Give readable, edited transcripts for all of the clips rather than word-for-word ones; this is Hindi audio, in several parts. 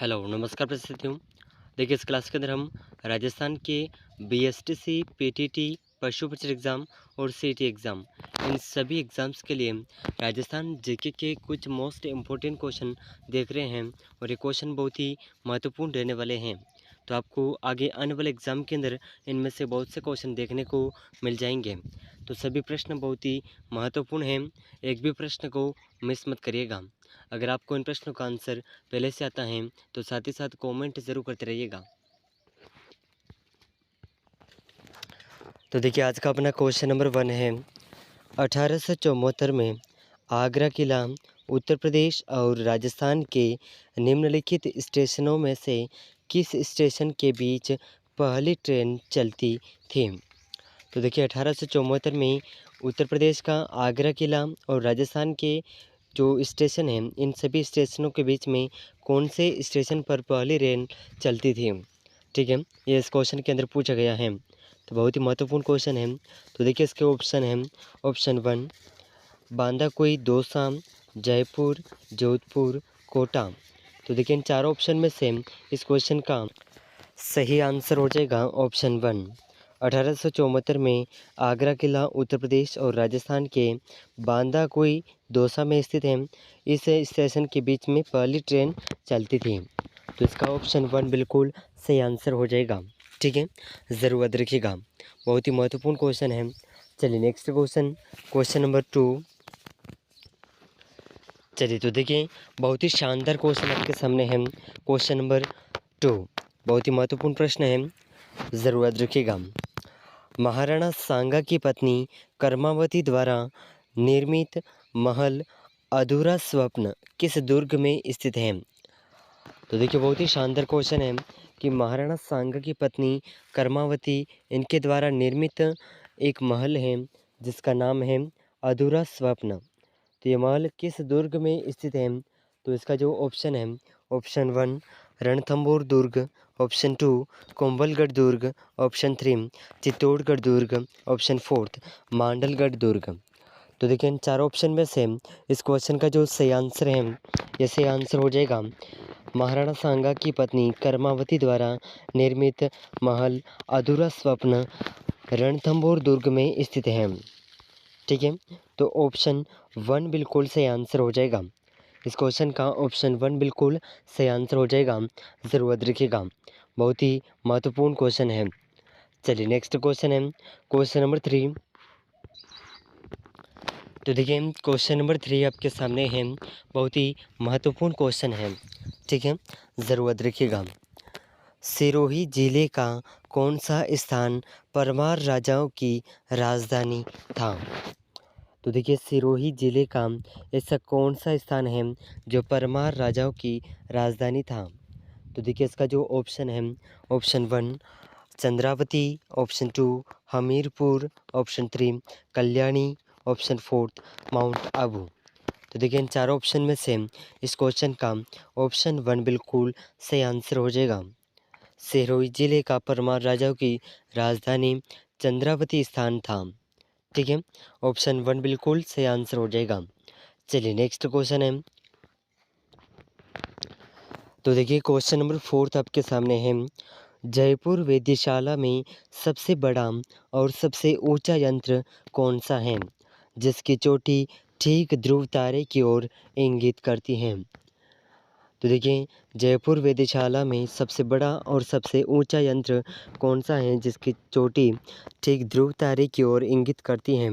हेलो, नमस्कार प्रस्तुति हूँ। देखिए इस क्लास के अंदर हम राजस्थान के बीएसटीसी, पीटीटी, पशु बचत एग्ज़ाम और सीईटी एग्ज़ाम इन सभी एग्ज़ाम्स के लिए राजस्थान जीके के कुछ मोस्ट इम्पोर्टेंट क्वेश्चन देख रहे हैं और ये क्वेश्चन बहुत ही महत्वपूर्ण रहने वाले हैं। तो आपको आगे आने वाले एग्ज़ाम के अंदर इनमें से बहुत से क्वेश्चन देखने को मिल जाएंगे। तो सभी प्रश्न बहुत ही महत्वपूर्ण हैं, एक भी प्रश्न को मिस मत करिएगा। अगर आपको इन प्रश्नों का आंसर पहले से आता है तो साथ ही साथ कमेंट ज़रूर करते रहिएगा। तो देखिए आज का अपना क्वेश्चन नंबर 1 है। 1874 में आगरा किला उत्तर प्रदेश और राजस्थान के निम्नलिखित स्टेशनों में से किस स्टेशन के बीच पहली ट्रेन चलती थी? तो देखिए 1874 में उत्तर प्रदेश का आगरा किला और राजस्थान के जो स्टेशन हैं इन सभी स्टेशनों के बीच में कौन से स्टेशन पर पहली ट्रेन चलती थी? ठीक है, ये इस क्वेश्चन के अंदर पूछा गया है। तो बहुत ही महत्वपूर्ण क्वेश्चन है। तो देखिए इसके ऑप्शन हैं। ऑप्शन 1 बांदाकुई, दौसा, जयपुर, जोधपुर, कोटा। तो देखिए इन चारों ऑप्शन में से इस क्वेश्चन का सही आंसर हो जाएगा ऑप्शन 1। 1874 में आगरा किला उत्तर प्रदेश और राजस्थान के बांदाकुई, दौसा में स्थित है। इस स्टेशन के बीच में पहली ट्रेन चलती थी। तो इसका ऑप्शन 1 बिल्कुल सही आंसर हो जाएगा। ठीक है, ज़रूर याद रखिएगा, बहुत ही महत्वपूर्ण क्वेश्चन है। चलिए नेक्स्ट क्वेश्चन, क्वेश्चन नंबर 2। चलिए तो देखिए बहुत ही शानदार क्वेश्चन आपके सामने है। क्वेश्चन नंबर 2 बहुत ही महत्वपूर्ण प्रश्न है, ज़रूर याद रखिएगा। महाराणा सांगा की पत्नी कर्मावती द्वारा निर्मित महल अधूरा स्वप्न किस दुर्ग में स्थित है? तो देखिए बहुत ही शानदार क्वेश्चन है कि महाराणा सांगा की पत्नी कर्मावती इनके द्वारा निर्मित एक महल है जिसका नाम है अधूरा स्वप्न। तो ये महल किस दुर्ग में स्थित है? तो इसका जो ऑप्शन है, ऑप्शन 1 रणथंभौर दुर्ग, ऑप्शन 2 कुंभलगढ़ दुर्ग, ऑप्शन 3 चित्तौड़गढ़ दुर्ग, ऑप्शन 4 मांडलगढ़ दुर्ग। तो देखिए इन चारों ऑप्शन में से इस क्वेश्चन का जो सही आंसर है, ये सही आंसर हो जाएगा महाराणा सांगा की पत्नी कर्मावती द्वारा निर्मित महल अधूरा स्वप्न रणथंभौर दुर्ग में स्थित है। ठीक है, तो ऑप्शन 1 बिल्कुल सही आंसर हो जाएगा। इस क्वेश्चन का ऑप्शन 1 बिल्कुल सही आंसर हो जाएगा, ज़रूर याद रखिएगा, बहुत ही महत्वपूर्ण क्वेश्चन है। चलिए नेक्स्ट क्वेश्चन है, क्वेश्चन नंबर 3। तो देखिए क्वेश्चन नंबर 3 आपके सामने है, बहुत ही महत्वपूर्ण क्वेश्चन है। ठीक है, ज़रूर याद रखिएगा। सिरोही जिले का कौन सा स्थान परमार राजाओं की राजधानी था? तो देखिए सिरोही जिले का ऐसा कौन सा स्थान है जो परमार राजाओं की राजधानी था? तो देखिए इसका जो ऑप्शन है, option 1 Chandravati, option 2 Hamirpur, option 3 Kalyani, option 4 mount Abu. तो देखिए इन चारों ऑप्शन में से इस क्वेश्चन का ऑप्शन 1 बिल्कुल सही आंसर हो जाएगा। सिरोही जिले का परमार राजाओं की राजधानी चंद्रावती स्थान था। ठीक है, ऑप्शन 1 बिल्कुल सही आंसर हो जाएगा। चलिए नेक्स्ट क्वेश्चन है। तो देखिए क्वेश्चन नंबर 4 आपके सामने है। जयपुर वेधशाला में सबसे बड़ा और सबसे ऊंचा यंत्र कौन सा है जिसकी चोटी ठीक ध्रुव तारे की ओर इंगित करती है? तो देखिए जयपुर वेधशाला में सबसे बड़ा और सबसे ऊंचा यंत्र कौन सा है जिसकी चोटी ठीक ध्रुव तारे की ओर इंगित करती है?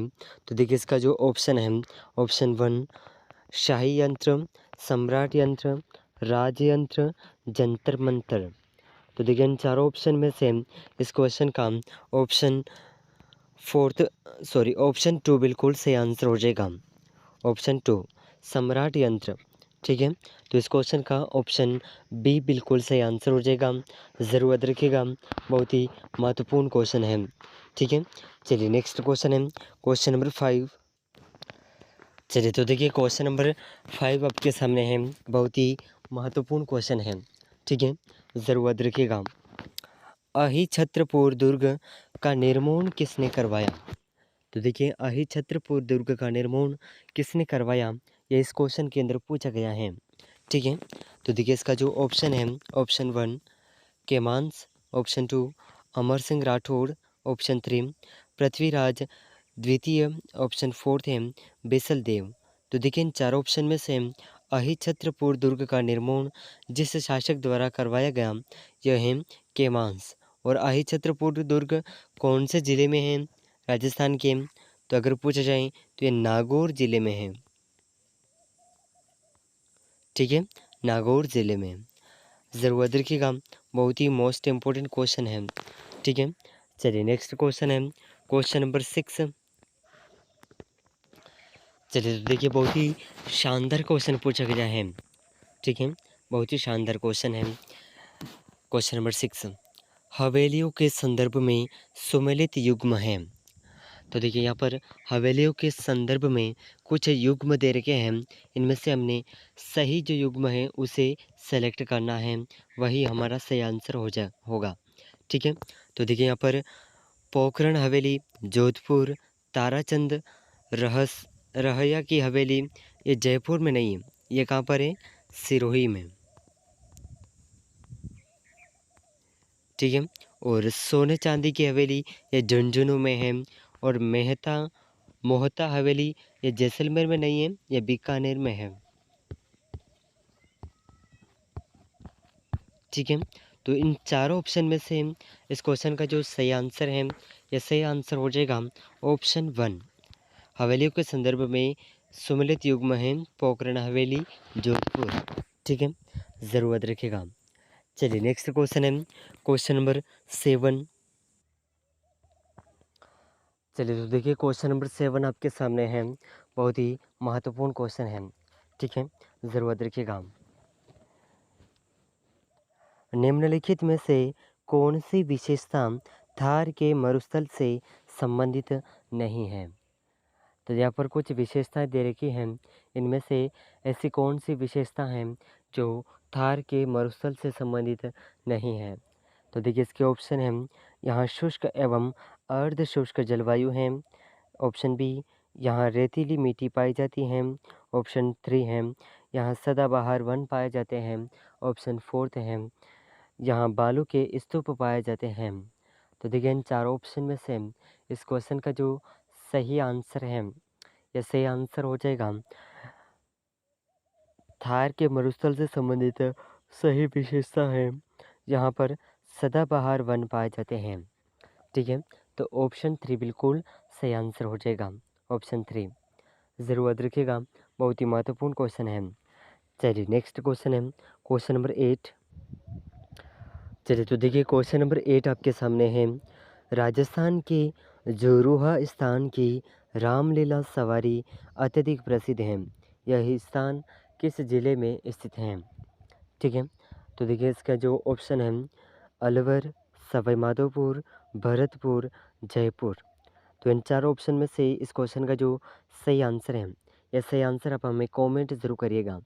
तो देखिए इसका जो ऑप्शन है, ऑप्शन 1 शाही यंत्र, सम्राट यंत्र, राज यंत्र, जंतर मंतर। तो देखिए इन चारों ऑप्शन में से इस क्वेश्चन का ऑप्शन 2 बिल्कुल सही आंसर हो जाएगा। ऑप्शन 2 सम्राट यंत्र। ठीक है, तो इस क्वेश्चन का ऑप्शन बी बिल्कुल सही आंसर हो जाएगा, ज़रूर याद रखिएगा, बहुत ही महत्वपूर्ण क्वेश्चन है। ठीक है, चलिए नेक्स्ट क्वेश्चन है, क्वेश्चन नंबर 5। चलिए तो देखिए क्वेश्चन नंबर 5 आपके सामने है, बहुत ही महत्वपूर्ण क्वेश्चन है। ठीक है, ज़रूर याद रखिएगा। अहिछत्रपुर दुर्ग का निर्माण किसने करवाया? तो देखिए अहिछत्रपुर दुर्ग का निर्माण किसने करवाया, ये इस क्वेश्चन के अंदर पूछा गया है। ठीक है। तो देखिए इसका जो ऑप्शन है, option 1 केमांस, option 2 Amar Singh Rathore, option 3 Prithviraj द्वितीय, ऑप्शन 4 है बेसल देव। तो देखिए इन चारों ऑप्शन में से अहिछत्रपुर दुर्ग का निर्माण जिस शासक द्वारा करवाया गया यह है केमांस। और अहिछत्रपुर दुर्ग कौन से ज़िले में है? राजस्थान के। तो अगर पूछा जाए तो ये नागौर ज़िले में है। ठीक है, नागौर ज़िले में। ज़रूर याद रखिएगा, बहुत ही मोस्ट इम्पोर्टेंट क्वेश्चन है। ठीक है, चलिए नेक्स्ट क्वेश्चन है क्वेश्चन नंबर 6। चलिए तो देखिए बहुत ही शानदार क्वेश्चन पूछा गया है। ठीक है, बहुत ही शानदार क्वेश्चन है। क्वेश्चन नंबर 6 हवेलियों के संदर्भ में सुमेलित युग्म है। तो देखिए यहाँ पर हवेलियों के संदर्भ में कुछ युग्म दे रखे हैं। इनमें से हमने सही जो युग्म है उसे सेलेक्ट करना है, वही हमारा सही आंसर होगा। ठीक है, तो देखिए यहाँ पर पोखरण हवेली जोधपुर, ताराचंद रहया की हवेली ये जयपुर में नहीं है, ये कहाँ पर है? सिरोही में। ठीक है, और सोने चांदी की हवेली ये झुंझुनू में है। और मोहता हवेली ये जैसलमेर में नहीं है, ये बीकानेर में है। ठीक है, तो इन चारों ऑप्शन में से इस क्वेश्चन का जो सही आंसर है, ये सही आंसर हो जाएगा ऑप्शन 1। हवेलियों के संदर्भ में सुमेलित युग्म है पोखरण हवेली जोधपुर। ठीक है, ज़रूर याद रखिएगा। चलिए नेक्स्ट क्वेश्चन है क्वेश्चन नंबर 7। चलिए तो देखिए क्वेश्चन नंबर 7 आपके सामने है, बहुत ही महत्वपूर्ण क्वेश्चन है। ठीक है, ज़रूर याद रखिएगा। निम्नलिखित में से कौन सी विशेषता थार के मरुस्थल से संबंधित नहीं है? तो यहाँ पर कुछ विशेषताएं दे रखी हैं, इनमें से ऐसी कौन सी विशेषता हैं जो थार के मरुस्थल से संबंधित नहीं है? तो देखिए इसके ऑप्शन हैं, यहाँ शुष्क एवं अर्ध शुष्क जलवायु है। ऑप्शन बी, यहाँ रेतीली मिट्टी पाई जाती है। ऑप्शन 3 है, यहाँ सदाबहार वन पाए जाते हैं। ऑप्शन 4 है, यहाँ बालू के स्तूप पाए जाते हैं। तो देखिए इन चारों ऑप्शन में से इस क्वेश्चन का जो सही आंसर है, यह सही आंसर हो जाएगा थार के मरुस्थल से संबंधित सही विशेषता है, यहाँ पर सदाबहार वन पाए जाते हैं। ठीक है, तो ऑप्शन 3 बिल्कुल सही आंसर हो जाएगा, ऑप्शन 3। ज़रूर याद रखिएगा, बहुत ही महत्वपूर्ण क्वेश्चन है। चलिए नेक्स्ट क्वेश्चन है क्वेश्चन नंबर 8। चलिए तो देखिए क्वेश्चन नंबर 8 आपके सामने है। राजस्थान के जोरोहा स्थान की रामलीला सवारी अत्यधिक प्रसिद्ध है, यह स्थान किस जिले में स्थित है? ठीक है, तो देखिए इसका जो ऑप्शन है अलवर, सवाई माधोपुर, भरतपुर, जयपुर। तो इन चारों ऑप्शन में से इस क्वेश्चन का जो सही आंसर है, यह सही आंसर आप हमें कमेंट ज़रूर करिएगा।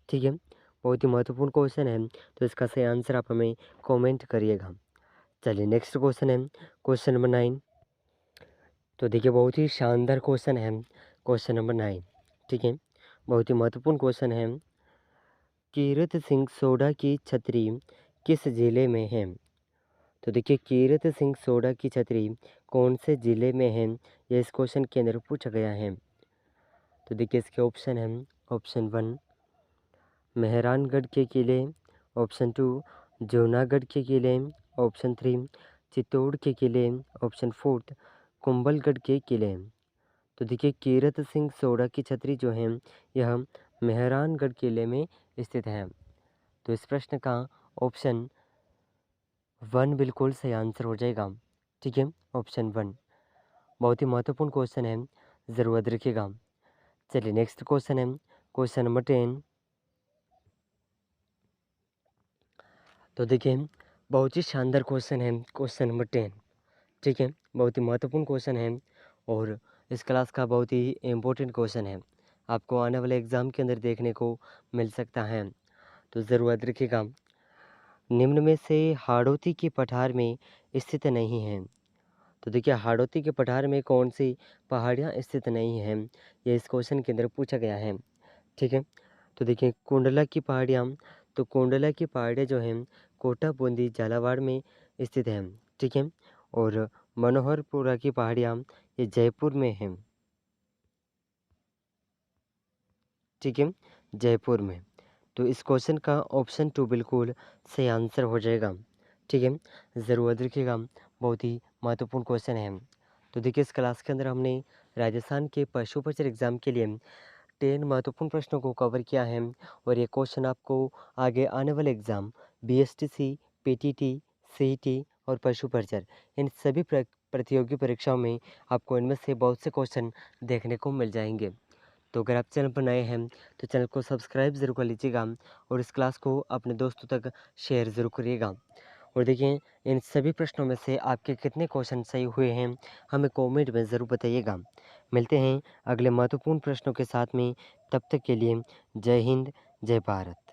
ठीक है, बहुत ही महत्वपूर्ण क्वेश्चन है, तो इसका सही आंसर आप हमें कमेंट करिएगा। चलिए नेक्स्ट क्वेश्चन है क्वेश्चन नंबर 9। तो देखिए बहुत ही शानदार क्वेश्चन है क्वेश्चन नंबर 9। ठीक है, बहुत ही महत्वपूर्ण क्वेश्चन है। कीरत सिंह सोढ़ा की छतरी किस जिले में है? तो देखिए कीरत सिंह सोढ़ा की छतरी कौन से ज़िले में है, यह इस क्वेश्चन के अंदर पूछा गया है। तो देखिए इसके ऑप्शन हैं, ऑप्शन 1 मेहरानगढ़ के किले, ऑप्शन 2 जूनागढ़ के किले, ऑप्शन 3 चित्तौड़ के किले, ऑप्शन 4 कुंभलगढ़ के किले। तो देखिए कीरत सिंह सोढ़ा की छतरी जो है यह मेहरानगढ़ किले में स्थित है। तो इस प्रश्न का ऑप्शन 1 बिल्कुल सही आंसर हो जाएगा। ठीक है, ऑप्शन 1 बहुत ही महत्वपूर्ण क्वेश्चन है, ज़रूर याद रखिएगा। चलिए नेक्स्ट क्वेश्चन है क्वेश्चन नंबर 10। तो देखिए बहुत ही शानदार क्वेश्चन है क्वेश्चन नंबर 10। ठीक है, बहुत ही महत्वपूर्ण क्वेश्चन है और इस क्लास का बहुत ही इम्पोर्टेंट क्वेश्चन है, आपको आने वाले एग्ज़ाम के अंदर देखने को मिल सकता है। तो ज़रूर याद रखिएगा, निम्न में से हाड़ौती के पठार में स्थित नहीं है। तो देखिए हाड़ौती के पठार में कौन सी पहाड़ियाँ स्थित नहीं हैं, ये इस क्वेश्चन के अंदर पूछा गया है। ठीक है, तो देखिए कुंडला की पहाड़ियाँ, तो कुंडला की पहाड़ियाँ जो हैं कोटा, बूंदी, झालावाड़ में स्थित हैं। ठीक है। और मनोहरपुरा की पहाड़ियाँ ये जयपुर में हैं। ठीक है, जयपुर में। तो इस क्वेश्चन का ऑप्शन 2 बिल्कुल सही आंसर हो जाएगा। ठीक है, ज़रूर याद रखिएगा, बहुत ही महत्वपूर्ण क्वेश्चन है। तो देखिए इस क्लास के अंदर हमने राजस्थान के पशु प्रचर एग्ज़ाम के लिए 10 महत्वपूर्ण प्रश्नों को कवर किया है और ये क्वेश्चन आपको आगे आने वाले एग्ज़ाम बीएसटीसी, पीटीटी, सीईटी और पशु प्रचर इन सभी प्रतियोगी परीक्षाओं में आपको इनमें से बहुत से क्वेश्चन देखने को मिल जाएंगे। तो अगर आप चैनल पर नए हैं तो चैनल को सब्सक्राइब ज़रूर कर लीजिएगा और इस क्लास को अपने दोस्तों तक शेयर ज़रूर करिएगा। और देखिए इन सभी प्रश्नों में से आपके कितने क्वेश्चन सही हुए हैं हमें कमेंट में ज़रूर बताइएगा। मिलते हैं अगले महत्वपूर्ण प्रश्नों के साथ में, तब तक के लिए जय हिंद, जय भारत।